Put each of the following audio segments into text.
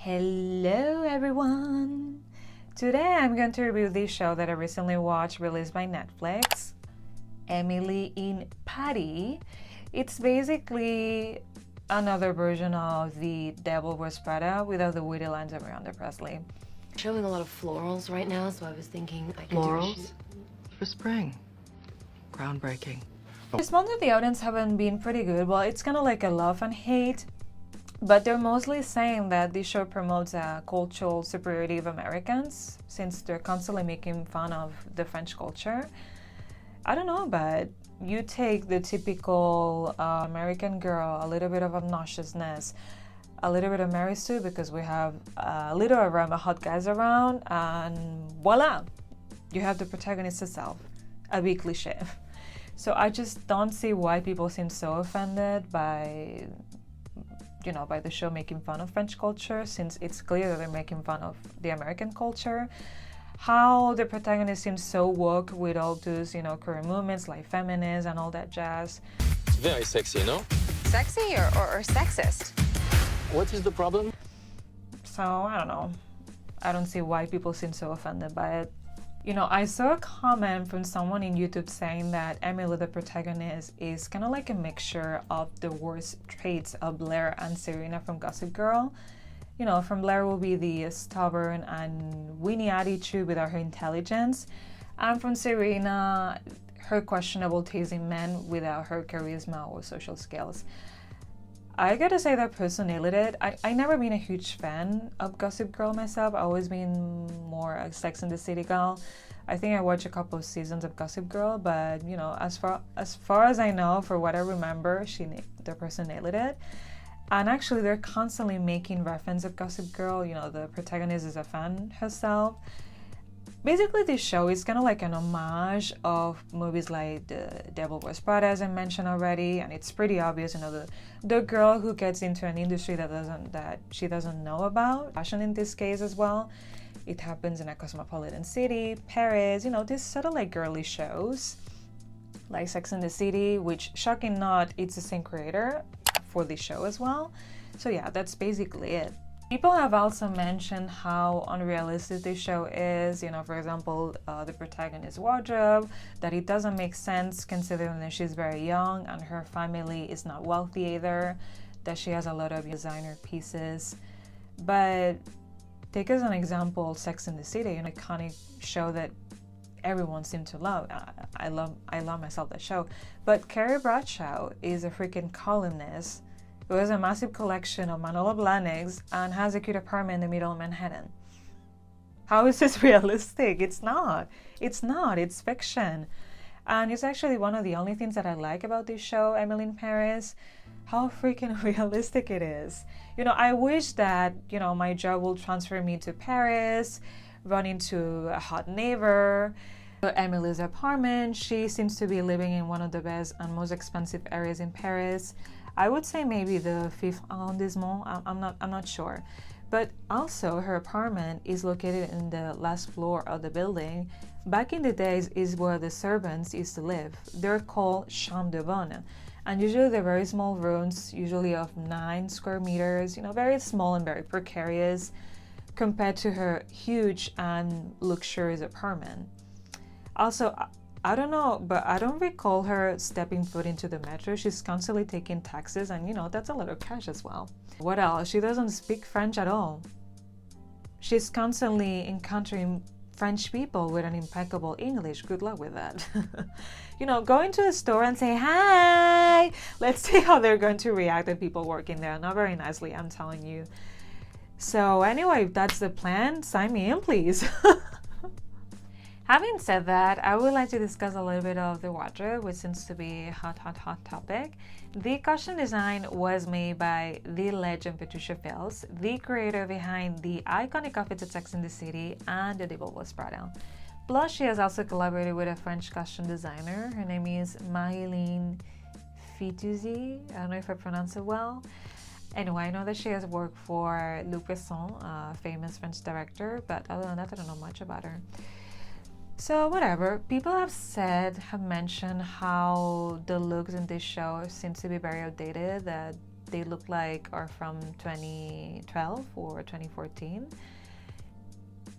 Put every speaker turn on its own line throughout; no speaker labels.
Hello everyone! Today I'm going to review this show that I recently watched released by Netflix, Emily in Paris. It's basically another version of The Devil Wears Prada without the witty lines of Miranda Presley.
Showing a lot of florals right now, so I was thinking I could
Florals for spring. Groundbreaking.
Response of the audience haven't been pretty good. Well, it's kind of like a love and hate, but they're mostly saying that this show promotes a cultural superiority of Americans since they're constantly making fun of the French culture. I don't know, but you take the typical American girl, a little bit of obnoxiousness, a little bit of Mary Sue because we have a little around the hot guys around, and voila, you have the protagonist herself, a big cliche. So I just don't see why people seem so offended by the show making fun of French culture, since it's clear that they're making fun of the American culture. How the protagonist seems so woke with all those, career movements like feminists and all that jazz.
Very sexy, no?
Sexy or sexist?
What is the problem?
So, I don't know. I don't see why people seem so offended by it. I saw a comment from someone in YouTube saying that Emily, the protagonist, is kind of like a mixture of the worst traits of Blair and Serena from Gossip Girl. From Blair will be the stubborn and whinny attitude without her intelligence, and from Serena, her questionable taste in men without her charisma or social skills. I gotta say that person nailed it. I never been a huge fan of Gossip Girl myself. I've always been more a Sex and the City girl. I think I watched a couple of seasons of Gossip Girl, but as far as I know, for what I remember, the person nailed it. And actually, they're constantly making reference of Gossip Girl. The protagonist is a fan herself. Basically, this show is kind of like an homage of movies like The Devil Wears Prada, as I mentioned already, and it's pretty obvious. The girl who gets into an industry that she doesn't know about. Fashion in this case as well. It happens in a cosmopolitan city, Paris. These sort of like girly shows, like Sex and the City, which, shocking not, it's the same creator for this show as well. So yeah, that's basically it. People have also mentioned how unrealistic this show is. For example, the protagonist's wardrobe, that it doesn't make sense considering that she's very young and her family is not wealthy either, that she has a lot of designer pieces. But take as an example Sex and the City, an iconic show that everyone seemed to love. I love myself that show. But Carrie Bradshaw is a freaking columnist who has a massive collection of Manolo Blahniks and has a cute apartment in the middle of Manhattan. How is this realistic? It's not. It's fiction. And it's actually one of the only things that I like about this show, Emily in Paris, how freaking realistic it is. I wish that, my job will transfer me to Paris, run into a hot neighbor. Emily's apartment, she seems to be living in one of the best and most expensive areas in Paris. I would say maybe the 5th arrondissement, I'm not sure. But also her apartment is located in the last floor of the building. Back in the days is where the servants used to live. They're called chambres de bonne. And usually they're very small rooms, usually of 9 square meters, very small and very precarious compared to her huge and luxurious apartment. Also, I don't know, but I don't recall her stepping foot into the metro. She's constantly taking taxis, and that's a lot of cash as well. What else? She doesn't speak French at all. She's constantly encountering French people with an impeccable English. Good luck with that. Going to a store and say, hi! Let's see how they're going to react to people working there. Not very nicely, I'm telling you. So anyway, if that's the plan, sign me in, please. Having said that, I would like to discuss a little bit of the wardrobe, which seems to be a hot topic. The costume design was made by the legend Patricia Field, the creator behind the iconic outfits of Sex and the City and The Devil Wears Prada. Plus, she has also collaborated with a French costume designer. Her name is Marilyn Fitoussi. I don't know if I pronounce it well. Anyway, I know that she has worked for Luc Besson, a famous French director, but other than that, I don't know much about her. So whatever, people have mentioned how the looks in this show seem to be very outdated, that they look like are from 2012 or 2014,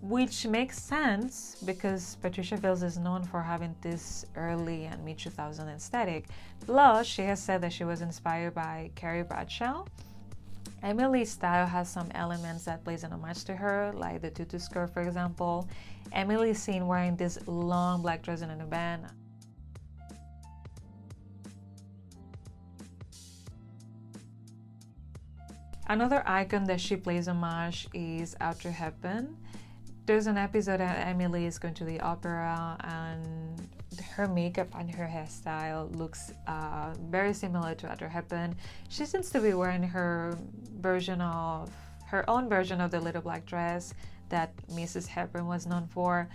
which makes sense because Patricia Field is known for having this early and mid-2000s aesthetic. Plus, she has said that she was inspired by Carrie Bradshaw. Emily's style has some elements that plays an homage to her, like the tutu skirt, for example. Emily is seen wearing this long black dress in a band. Another icon that she plays homage is Audrey Hepburn. There's an episode that Emily is going to the opera and her makeup and her hairstyle looks very similar to Audrey Hepburn. She seems to be wearing her own version of the little black dress that Mrs. Hepburn was known for.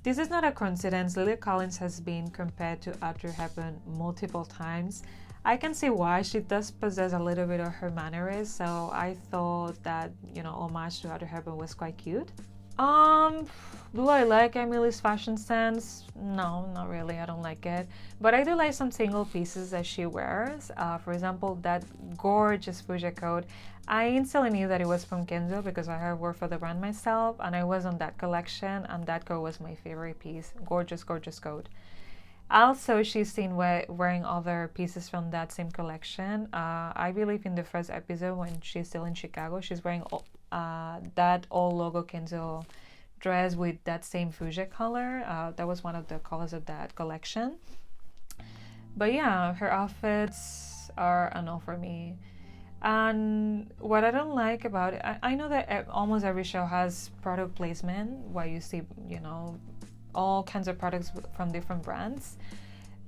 This is not a coincidence. Lily Collins has been compared to Audrey Hepburn multiple times. I can see why. She does possess a little bit of her mannerisms, so I thought that, homage to Audrey Hepburn was quite cute. Do I like Emily's fashion sense? No, not really. I don't like it. But I do like some single pieces that she wears. For example, that gorgeous fuchsia coat. I instantly knew that it was from Kenzo because I have worked for the brand myself and I was on that collection and that coat was my favorite piece. Gorgeous, gorgeous coat. Also, she's seen wearing other pieces from that same collection. I believe in the first episode when she's still in Chicago, she's wearing that all logo Kenzo dress with that same fuchsia color. That was one of the colors of that collection. But yeah, her outfits are a no for me. And what I don't like about it, I know that almost every show has product placement where you see, all kinds of products from different brands.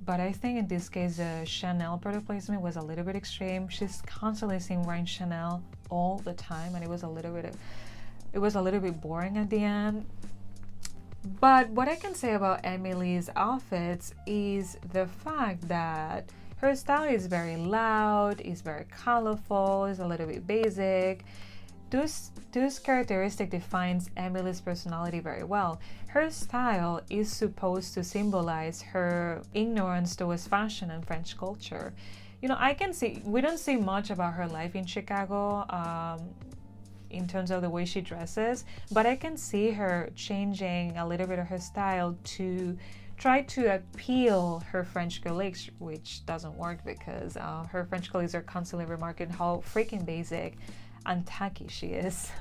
But I think in this case, the Chanel product placement was a little bit extreme. She's constantly seen wearing Chanel all the time, and it was a little bit boring at the end. But what I can say about Emily's outfits is the fact that her style is very loud, is very colorful, is a little bit basic. Those characteristics defines Emily's personality very well. Her style is supposed to symbolize her ignorance towards fashion and French culture. We don't see much about her life in Chicago in terms of the way she dresses, but I can see her changing a little bit of her style to try to appeal her French colleagues, which doesn't work because her French colleagues are constantly remarking how freaking basic and tacky she is.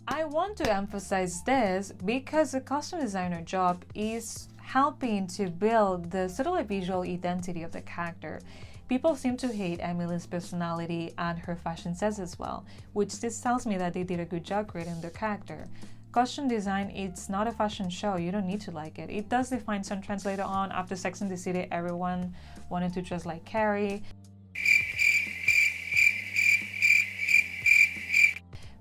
I want to emphasize this because the costume designer job is helping to build the subtle visual identity of the character. People seem to hate Emily's personality and her fashion sense as well, which this tells me that they did a good job creating their character. Costume design, it's not a fashion show. You don't need to like it. It does define some trends later on. After Sex and the City, everyone wanted to dress like Carrie.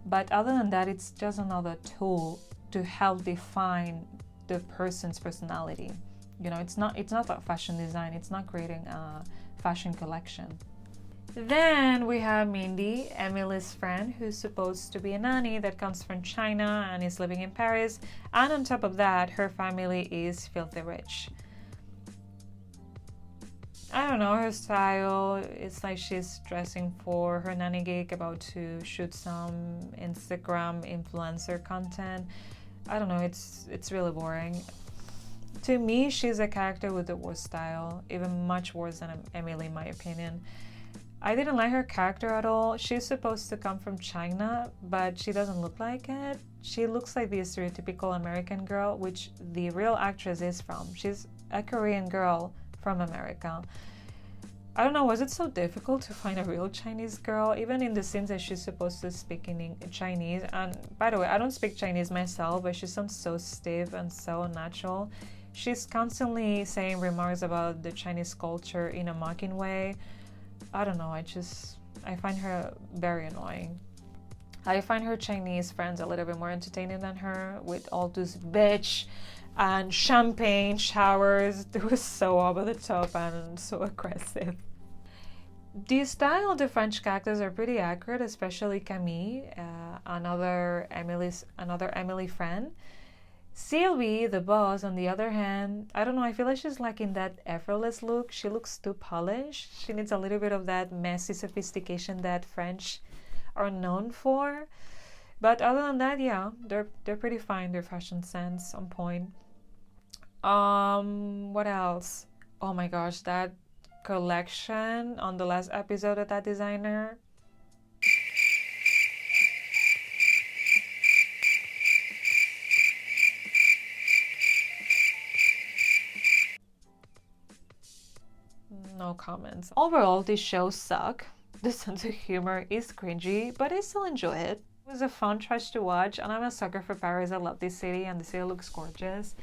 But other than that, it's just another tool to help define the person's personality. It's not about fashion design. It's not creating a fashion collection. Then we have Mindy, Emily's friend, who's supposed to be a nanny that comes from China and is living in Paris. And on top of that, her family is filthy rich. I don't know, her style, it's like she's dressing for her nanny gig, about to shoot some Instagram influencer content. I don't know, it's really boring. To me, she's a character with the worst style, even much worse than Emily in my opinion. I didn't like her character at all. She's supposed to come from China, but she doesn't look like it. She looks like the stereotypical American girl, which the real actress is from. She's a Korean girl from America. I don't know, was it so difficult to find a real Chinese girl? Even in the scenes that she's supposed to speak in Chinese. And by the way, I don't speak Chinese myself, but she sounds so stiff and so unnatural. She's constantly saying remarks about the Chinese culture in a mocking way. I don't know, I find her very annoying. I find her Chinese friends a little bit more entertaining than her, with all this bitch and champagne showers. It was so over the top and so aggressive. The style of the French characters are pretty accurate, especially Camille, another Emily friend. Sylvie, the boss, on the other hand, I don't know, I feel like she's lacking that effortless look. She looks too polished. She needs a little bit of that messy sophistication that French are known for. But other than that, yeah, they're pretty fine. Their fashion sense on point. What else? Oh my gosh, that collection on the last episode of that designer. No comments. Overall, these shows suck. The sense of humor is cringy, but I still enjoy it. It was a fun trash to watch, and I'm a sucker for Paris. I love this city, and the city looks gorgeous.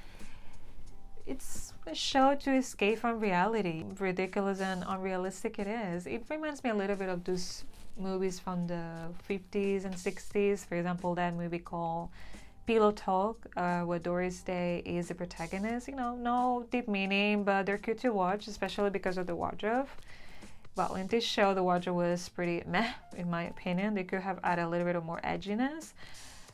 It's a show to escape from reality. Ridiculous and unrealistic it is. It reminds me a little bit of those movies from the 50s and 60s. For example, that movie called Pillow Talk, where Doris Day is the protagonist. You know, no deep meaning, but they're cute to watch, especially because of the wardrobe. Well, in this show, the wardrobe was pretty meh, in my opinion. They could have added a little bit of more edginess.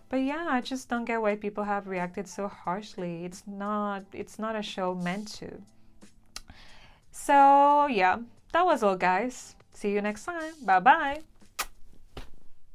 But yeah, I just don't get why people have reacted so harshly. It's not a show meant to. So yeah, that was all, guys. See you next time. Bye bye.